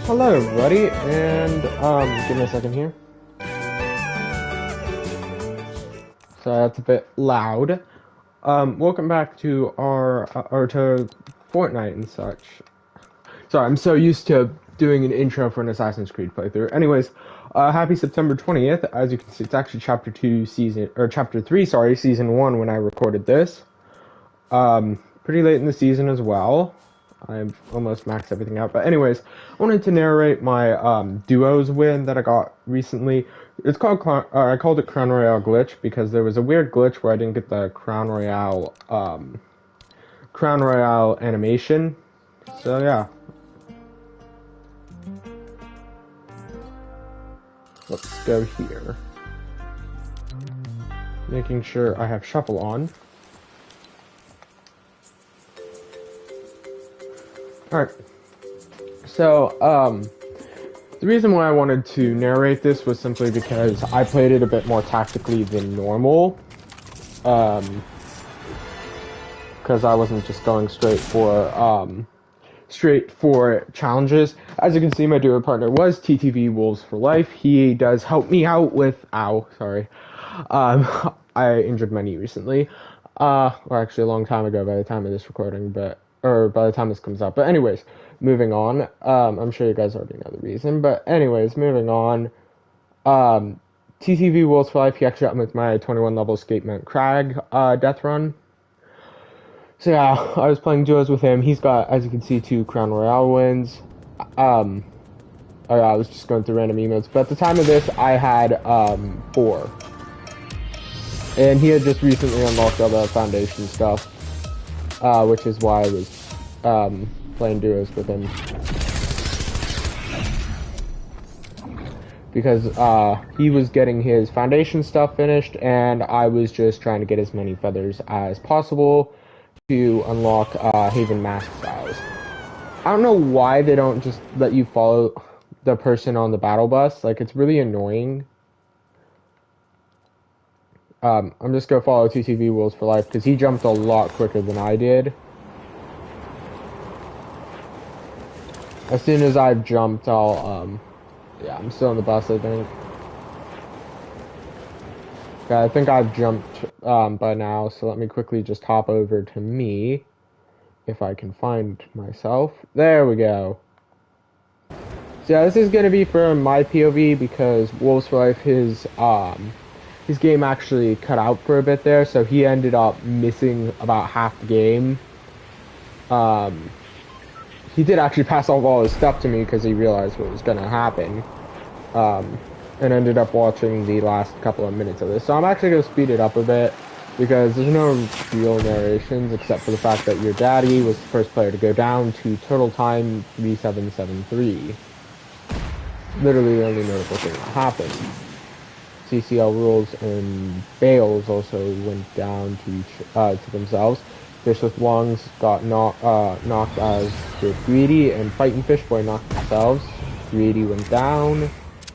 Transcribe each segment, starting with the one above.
Hello everybody, and give me a second here. So that's a bit loud. Welcome back to our or to Fortnite and such. Sorry, I'm so used to doing an intro for an Assassin's Creed playthrough. Anyways, happy September 20th. As you can see, it's actually chapter 3, sorry, season 1 when I recorded this. Pretty late in the season as well. I've almost maxed everything out. But anyways, I wanted to narrate my duos win that I got recently. It's called I called it Crown Royale glitch because there was a weird glitch where I didn't get the Crown Royale animation. So yeah. Let's go here. Making sure I have shuffle on. Alright, so, the reason why I wanted to narrate this was simply because I played it a bit more tactically than normal, because I wasn't just going straight for challenges. As you can see, my duo partner was TTV Wolves for Life. He does help me out with, I injured my knee recently, or actually a long time ago by the time of this recording, or by the time this comes out. But anyways, moving on. I'm sure you guys already know the reason. But anyways, moving on. TTV Wolves for Life, he actually got me with my 21 level Escape Mount Crag death run. So yeah, I was playing duos with him. He's got, as you can see, 2 Crown Royale wins. I was just going through random emotes. But at the time of this, I had 4. And he had just recently unlocked all the Foundation stuff. Which is why I was playing duos with him. Because he was getting his Foundation stuff finished, and I was just trying to get as many feathers as possible to unlock Haven Mask Styles. I don't know why they don't just let you follow the person on the battle bus. Like, it's really annoying. I'm just gonna follow TTV Wolves for Life because he jumped a lot quicker than I did. As soon as I've jumped, I'll, yeah, I'm still on the bus, I think. Okay, I think I've jumped, by now, so let me quickly just hop over to me, if I can find myself. There we go. So yeah, this is gonna be from my POV because Wolves for Life, his game actually cut out for a bit there, so he ended up missing about half the game. He did actually pass off all his stuff to me because he realized what was going to happen, and ended up watching the last couple of minutes of this. So I'm actually going to speed it up a bit because there's no real narrations except for the fact that your daddy was the first player to go down to total time 3773. Literally the only notable thing that happened. CCL Rules and Bales also went down to themselves. Fish with Lungs got knocked as the Greedy, and Fighting Fish Boy knocked themselves. Greedy went down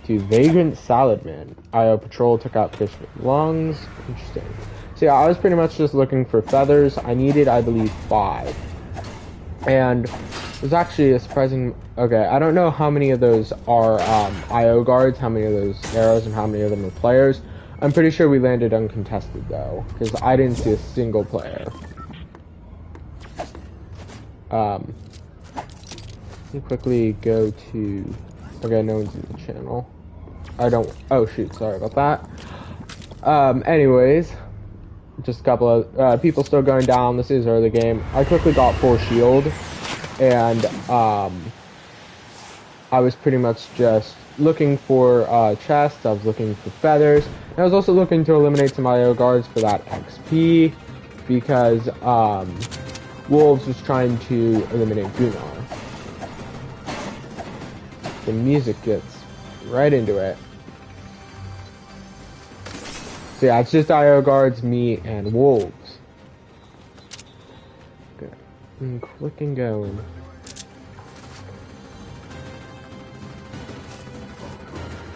to Vagrant Saladman. IO Patrol took out Fish with Lungs. Interesting. So yeah, I was pretty much just looking for feathers. I needed, I believe, 5. And it was actually a surprising... Okay, I don't know how many of those are IO guards, how many of those arrows, and how many of them are players. I'm pretty sure we landed uncontested, though, because I didn't see a single player. Let me quickly go to... Okay, no one's in the channel. I don't... Oh, shoot, sorry about that. Anyways, just a couple of people still going down. This is early game. I quickly got 4 shield, and I was pretty much just looking for chests. I was looking for feathers. And I was also looking to eliminate some IO guards for that XP because Wolves was trying to eliminate Gunnar. The music gets right into it. So yeah, it's just IO guards, me, and Wolves. Good. And clicking going.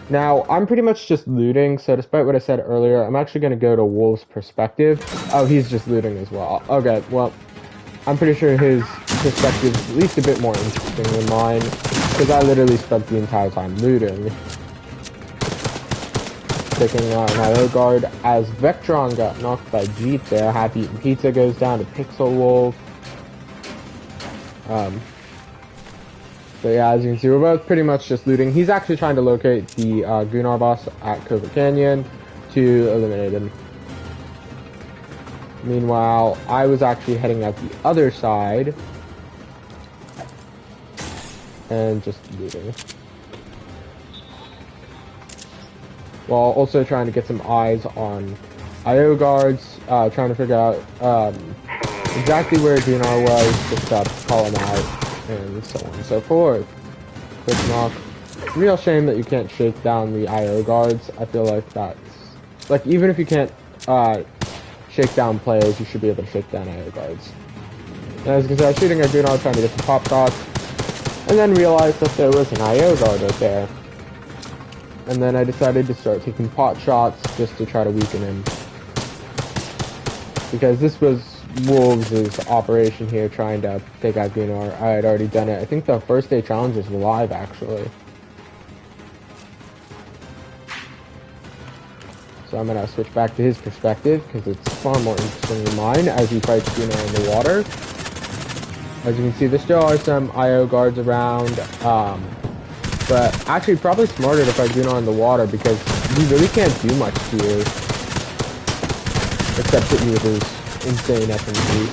Now, I'm pretty much just looting, so despite what I said earlier, I'm actually going to go to Wolves' perspective. Oh, he's just looting as well. Okay, well, I'm pretty sure his perspective is at least a bit more interesting than mine. because I literally spent the entire time looting. Taking out my Edaug-Ethanb as Vectron got knocked by Jeep there. Happy Eating Pizza goes down to Pixel Wolf. So yeah, as you can see, we're both pretty much just looting. He's actually trying to locate the Gunnar boss at Covert Canyon to eliminate him. Meanwhile, I was actually heading out the other side and just looting, while also trying to get some eyes on Edaug-Ethanb, trying to figure out exactly where Gunnar was, just to call him out, and so on and so forth. Quick knock. Real shame that you can't shake down the Edaug-Ethanb. I feel like that's, like, even if you can't shake down players, you should be able to shake down Edaug-Ethanb. And as you can see, I was shooting at Gunnar, trying to get some pop shots, and then realized that there was an Edaug-Ethanb right there. And then I decided to start taking pot shots just to try to weaken him. Because this was Wolves' operation here, trying to take out Gunnar. I had already done it. I think the first day challenges were live, actually. So I'm going to switch back to his perspective, because it's far more interesting than mine, as he fights Gunnar in the water. As you can see, there still are some Edaug-Ethanbs around, but actually probably smarter to fight Gunnar in the water, because he really can't do much to you, except hit you with his insane FMG.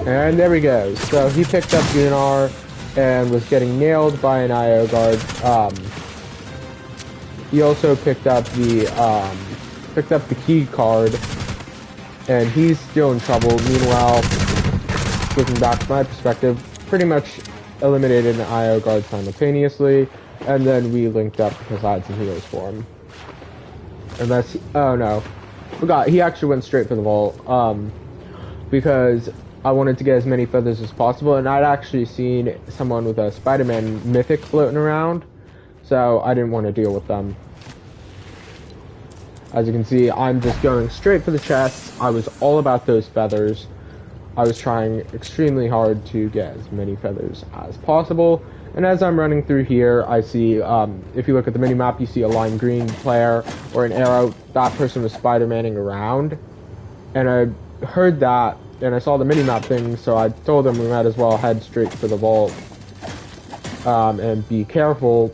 And there we go. So he picked up Gunnar and was getting nailed by an Edaug-Ethanb. He also picked up the key card, and he's still in trouble. Meanwhile, looking back to my perspective, pretty much eliminated an Edaug-Ethanb simultaneously, and then we linked up because I had some heals for him. Unless, oh no, forgot, he actually went straight for the vault, because I wanted to get as many feathers as possible, and I'd actually seen someone with a Spider-Man mythic floating around, so I didn't want to deal with them. As you can see, I'm just going straight for the chests. I was all about those feathers. I was trying extremely hard to get as many feathers as possible. And as I'm running through here, I see, if you look at the minimap, you see a lime green player or an arrow. That person was Spider-Manning around. And I heard that, and I saw the minimap thing, so I told them we might as well head straight for the vault and be careful.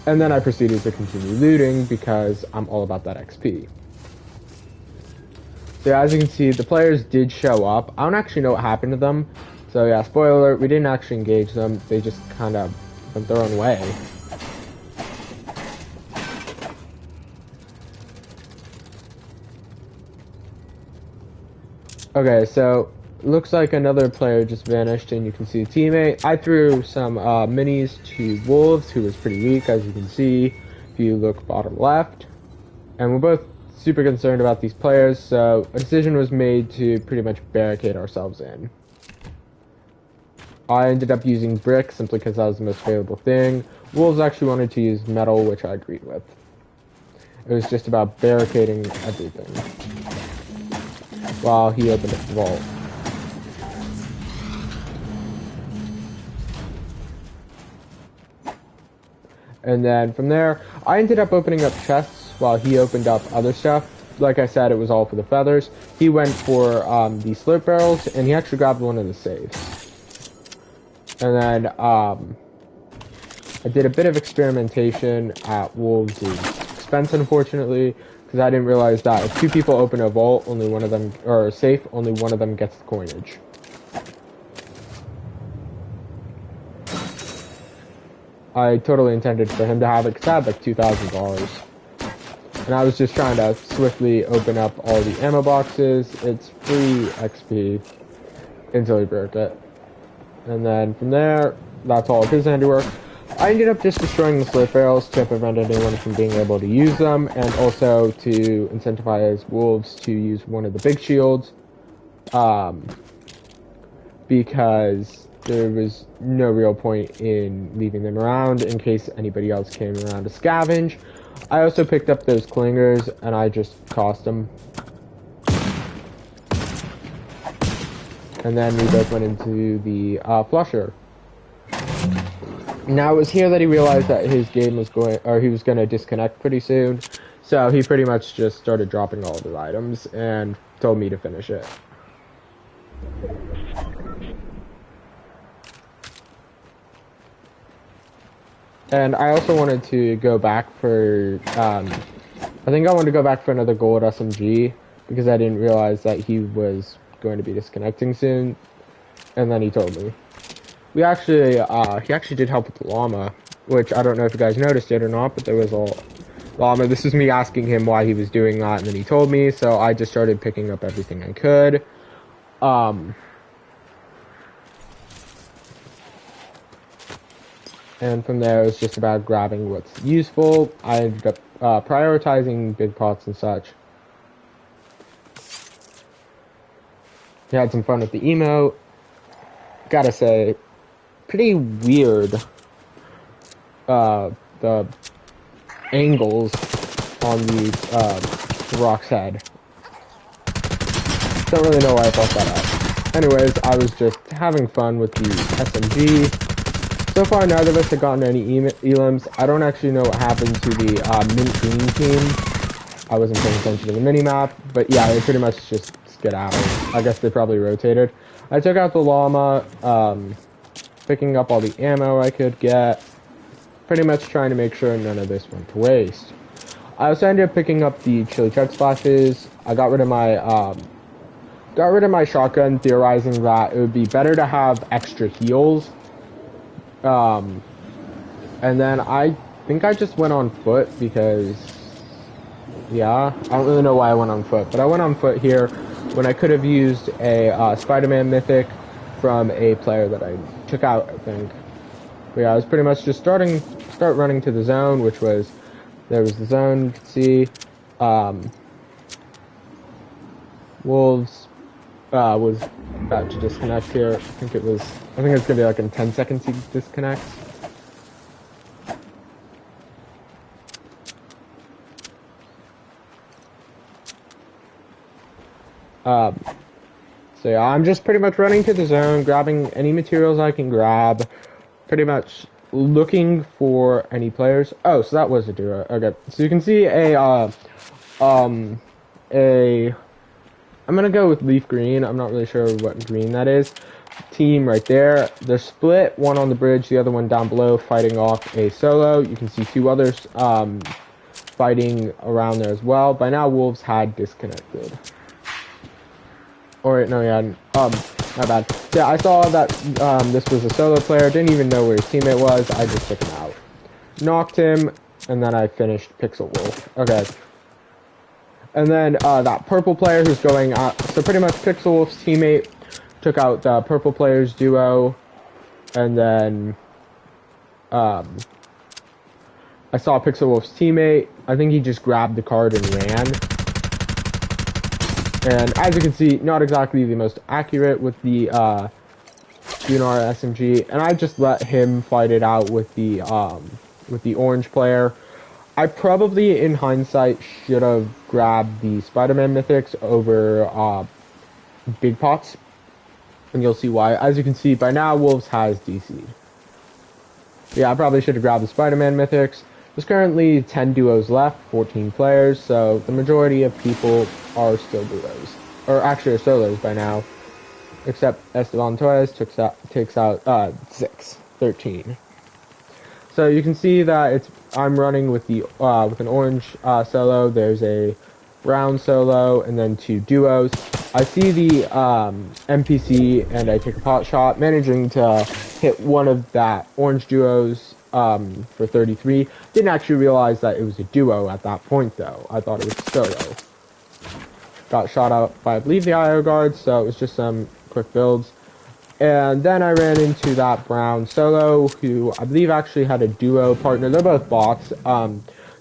And then I proceeded to continue looting because I'm all about that XP. So as you can see, the players did show up. I don't actually know what happened to them. So yeah, spoiler alert, we didn't actually engage them. They just kind of went their own way. Okay, so looks like another player just vanished, and you can see a teammate. I threw some minis to Wolves, who was pretty weak, as you can see if you look bottom left. And we're both super concerned about these players, so a decision was made to pretty much barricade ourselves in. I ended up using brick simply because that was the most available thing. Wolves actually wanted to use metal, which I agreed with. It was just about barricading everything while he opened up the vault. And then from there, I ended up opening up chests while he opened up other stuff. Like I said, it was all for the feathers. He went for the slurp barrels, and he actually grabbed one of the safes. And then I did a bit of experimentation at Wolves' expense, unfortunately, because I didn't realize that if two people open a vault, only one of them, or a safe, only one of them gets the coinage. I totally intended for him to have it because I had like $2,000. And I was just trying to swiftly open up all the ammo boxes. It's free XP until he broke it. And then from there, that's all of his handiwork. I ended up just destroying the slurp barrels to prevent anyone from being able to use them, and also to incentivize Wolves to use one of the big shields, because there was no real point in leaving them around in case anybody else came around to scavenge. I also picked up those clingers, and I just tossed them and then we both went into the flusher. Now it was here that he realized that his game was he was going to disconnect pretty soon, so he pretty much just started dropping all of his items and told me to finish it. And I also wanted to go back for, I think I wanted to go back for another gold SMG, because I didn't realize that he was going to be disconnecting soon, and then he told me. He actually did help with the llama, which I don't know if you guys noticed it or not, but there was a llama. This is me asking him why he was doing that, and then he told me, so I just started picking up everything I could. And from there, it was just about grabbing what's useful. I ended up prioritizing big pots and such. He had some fun with the emote. Gotta say, pretty weird, the angles on the rock's head. Don't really know why I thought that out. Anyways, I was just having fun with the SMG. So far, neither of us have gotten any elims. I don't actually know what happened to the mint green team. I wasn't paying attention to the mini-map, but yeah, they pretty much just skedaddled. I guess they probably rotated. I took out the llama, picking up all the ammo I could get, pretty much trying to make sure none of this went to waste. I also ended up picking up the chili chug splashes. I got rid of my shotgun, theorizing that it would be better to have extra heals. And then I think I just went on foot because, yeah, I don't really know why I went on foot, but I went on foot here when I could have used a Spider-Man mythic from a player that I took out, I think. But yeah, I was pretty much just start running to the zone, which was, there was the zone, you can see, Wolves, was about to disconnect here. I think it's gonna be like in 10 seconds he disconnects. So yeah, I'm just pretty much running to the zone, grabbing any materials I can grab, pretty much looking for any players. Oh, so that was a duo. Okay, so you can see I'm gonna go with leaf green. I'm not really sure what green that is. Team right there. They're split, one on the bridge, the other one down below, fighting off a solo. You can see two others fighting around there as well. By now, Wolves had disconnected. Or no, yeah, my bad. Yeah, I saw that this was a solo player. Didn't even know where his teammate was. I just took him out, knocked him, and then I finished Pixel Wolf. Okay. And then that purple player who's going out, so pretty much Pixel Wolf's teammate took out the purple player's duo, and then I saw Pixel Wolf's teammate. I think he just grabbed the card and ran. And as you can see, not exactly the most accurate with the Gunnar SMG, and I just let him fight it out with the orange player. I probably, in hindsight, should have grabbed the Spider-Man mythics over big pots, and you'll see why. As you can see, by now, Wolves has DC'd. Yeah, I probably should have grabbed the Spider-Man mythics. There's currently 10 duos left, 14 players, so the majority of people are still duos. Or actually are solos by now, except Esteban Torres takes out 13. So you can see that I'm running with with an orange solo. There's a brown solo, and then two duos. I see the NPC, and I take a pot shot, managing to hit one of that orange duos for 33. Didn't actually realize that it was a duo at that point, though. I thought it was a solo. Got shot out by, I believe, the IO guard, so it was just some quick builds. And then I ran into that brown solo, who I believe actually had a duo partner. They're both bots.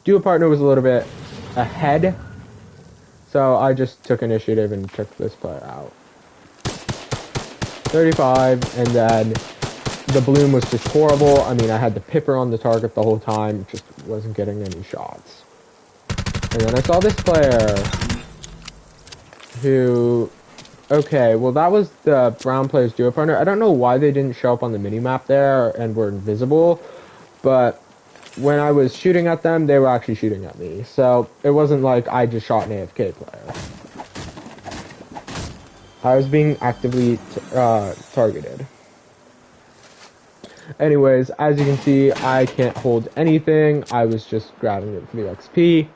Duo partner was a little bit ahead, so I just took initiative and took this player out. 35, and then the bloom was just horrible. I mean, I had the pipper on the target the whole time, just wasn't getting any shots. And then I saw this player who Okay, well that was the brown player's duo partner. I don't know why they didn't show up on the minimap there and were invisible, but when I was shooting at them, they were actually shooting at me. So it wasn't like I just shot an AFK player. I was being actively targeted. Anyways, as you can see, I can't hold anything. I was just grabbing it for the XP.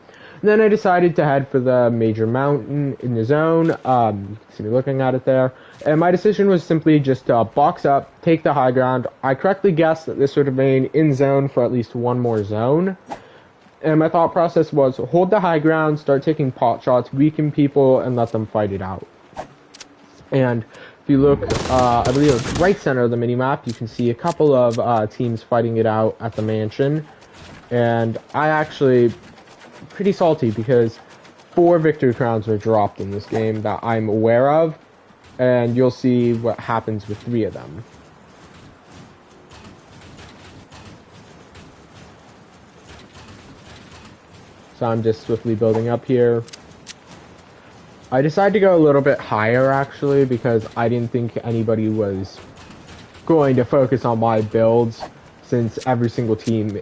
And then I decided to head for the major mountain in the zone. You can see me looking at it there. And my decision was simply just to box up, take the high ground. I correctly guessed that this would remain in zone for at least one more zone. And my thought process was hold the high ground, start taking pot shots, weaken people, and let them fight it out. And if you look, I believe it's right center of the minimap, you can see a couple of teams fighting it out at the mansion. And I actually pretty salty because 4 victory crowns were dropped in this game that I'm aware of, and you'll see what happens with 3 of them. So I'm just swiftly building up here. I decided to go a little bit higher actually because I didn't think anybody was going to focus on my builds since every single team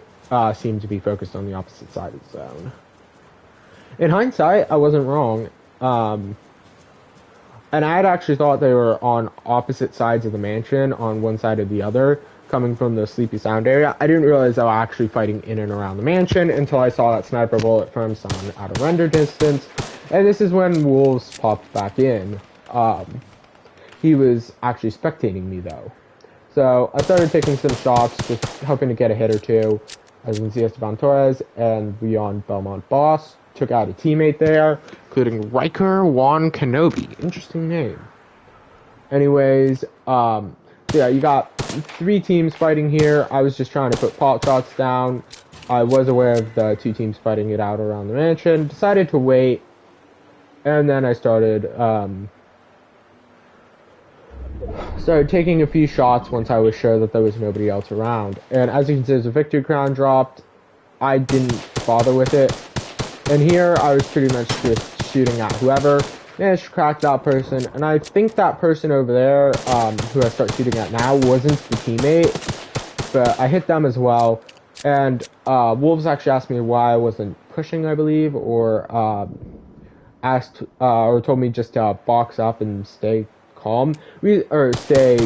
seemed to be focused on the opposite side of the zone. In hindsight, I wasn't wrong. And I had actually thought they were on opposite sides of the mansion, on one side or the other, coming from the Sleepy Sound area. I didn't realize they were actually fighting in and around the mansion until I saw that sniper bullet from someone out of render distance. And this is when Wolves popped back in. He was actually spectating me, though. So I started taking some shots, just hoping to get a hit or two. As you can see, Esteban Torres and Leon Belmont Boss took out a teammate there, including Riker Juan Kenobi. Interesting name. Anyways, yeah, you got 3 teams fighting here. I was just trying to put pot shots down. I was aware of the 2 teams fighting it out around the mansion. Decided to wait, and then I started taking a few shots once I was sure that there was nobody else around. And as you can see, as a victory crown dropped, I didn't bother with it. And here, I was pretty much just shooting at whoever. Managed to crack that person, and I think that person over there, who I start shooting at now, wasn't the teammate, but I hit them as well. And Wolves actually asked me why I wasn't pushing, I believe, or or told me just to box up and stay calm, or stay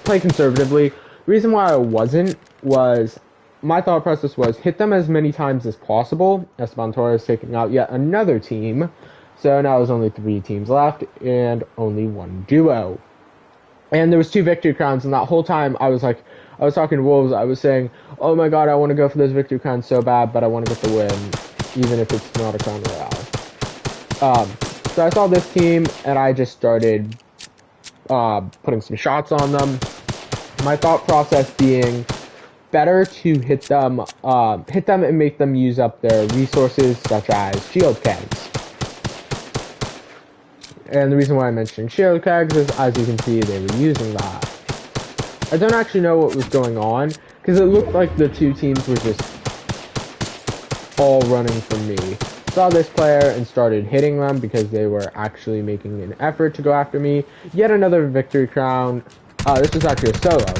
play conservatively. The reason why I wasn't was my thought process was hit them as many times as possible. Esteban Torres taking out yet another team. So now there's only 3 teams left and only 1 duo. And there was 2 victory crowns, and that whole time I was talking to Wolves, I was saying, oh my god, I want to go for those victory crowns so bad, but I want to get the win, even if it's not a crown royale. So I saw this team, and I just started putting some shots on them. My thought process being, better to hit them and make them use up their resources, such as shield kegs. And the reason why I'm mentioning shield kegs is, as you can see, they were using that. I don't actually know what was going on, because it looked like the 2 teams were just all running from me. Saw this player and started hitting them because they were actually making an effort to go after me. Yet another victory crown. This was actually a solo.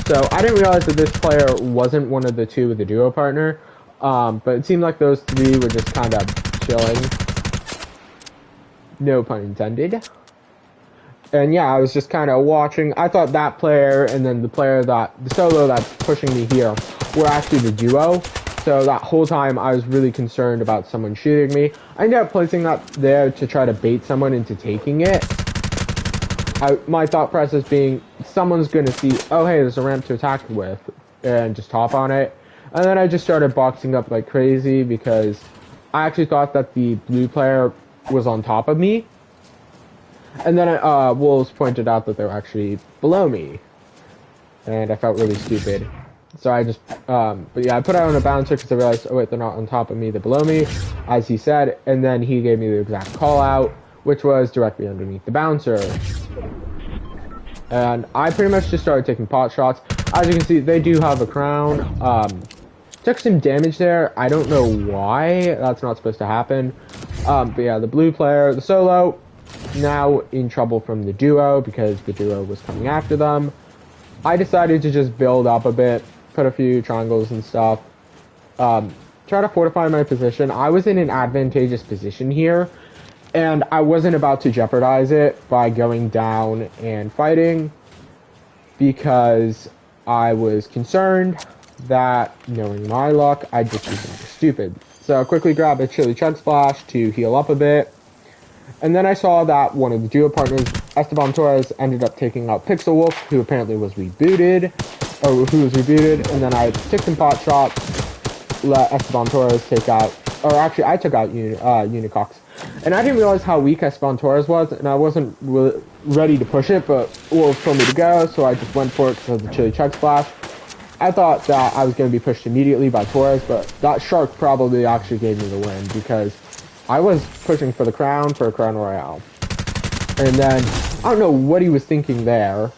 So I didn't realize that this player wasn't one of the 2 with the duo partner, but it seemed like those 3 were just kind of chilling. No pun intended. And yeah, I was just kind of watching. I thought that player and then the solo that's pushing me here were actually the duo. So that whole time I was really concerned about someone shooting me. I ended up placing that there to try to bait someone into taking it. My thought process being, someone's going to see, oh hey, there's a ramp to attack with, and just hop on it. And then I just started boxing up like crazy because I actually thought that the blue player was on top of me. And then Wolves pointed out that they were actually below me. And I felt really stupid. So I just, but yeah, I put out on a bouncer because I realized, oh wait, they're not on top of me, they're below me, as he said. And then he gave me the exact call out, which was directly underneath the bouncer. And I pretty much just started taking pot shots. As you can see, they do have a crown. Took some damage there. I don't know why. That's not supposed to happen. But yeah, the blue player, the solo, now in trouble from the duo because the duo was coming after them. I decided to just build up a bit, put a few triangles and stuff, try to fortify my position. I was in an advantageous position here, and I wasn't about to jeopardize it by going down and fighting because I was concerned that, knowing my luck, I'd just be stupid. So I quickly grabbed a chili chug splash to heal up a bit. And then I saw that one of the duo partners, Esteban Torres, ended up taking out Pixel Wolf, who apparently was rebooted, and then I took some pot shots, let Esteban Torres take out, or actually I took out Unicox. And I didn't realize how weak Esteban Torres was, and I wasn't really ready to push it, but Wolf told me to go, so I just went for it because of the chili chug splash. I thought that I was going to be pushed immediately by Torres, but that shark probably actually gave me the win because I was pushing for the crown, for a crown royale. And then, I don't know what he was thinking there,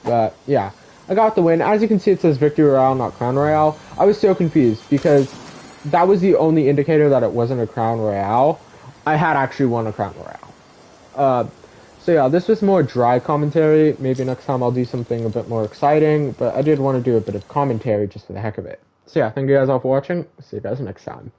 but yeah, I got the win. As you can see, it says victory royale, not crown royale. I was so confused because that was the only indicator that it wasn't a crown royale. I had actually won a crown royale. So yeah, this was more dry commentary. Maybe next time I'll do something a bit more exciting, but I did want to do a bit of commentary just for the heck of it. So yeah, thank you guys all for watching. See you guys next time.